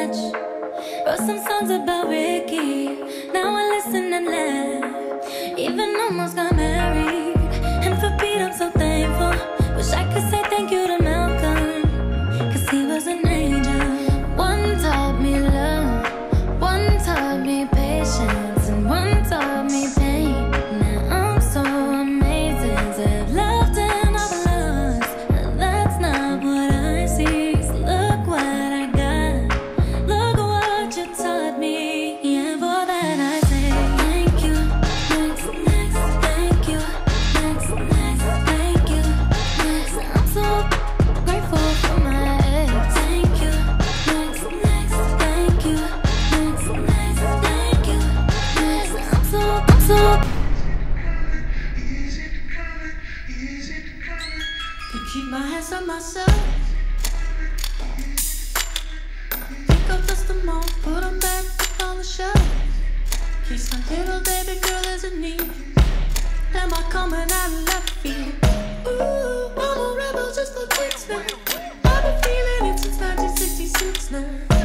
much. Wrote some songs about Ricky. Now I listen and laugh. Even almost got married. And for Pete I'm so thankful. Wish I could say thank you to Malcolm, 'cause he was an angel. One taught me love, one taught me patience, and one taught me pain. Now I'm so amazing to have loved and I've lost. That's not what I see. So look what I got, look what you taught me. And for that I say thank you. Next, next, thank you. Next, next, thank you. Next, I'm so grateful for my ex. Thank you. Next, next, thank you. Next, next, thank you. Next, I'm so to keep my hands on myself. Pick up dust them all, put them back up on the shelf. Kiss my little baby girl as a need. Am I coming out of left field? Ooh, I'm a rebel just for kicks now. I've been feeling it since 1966 now.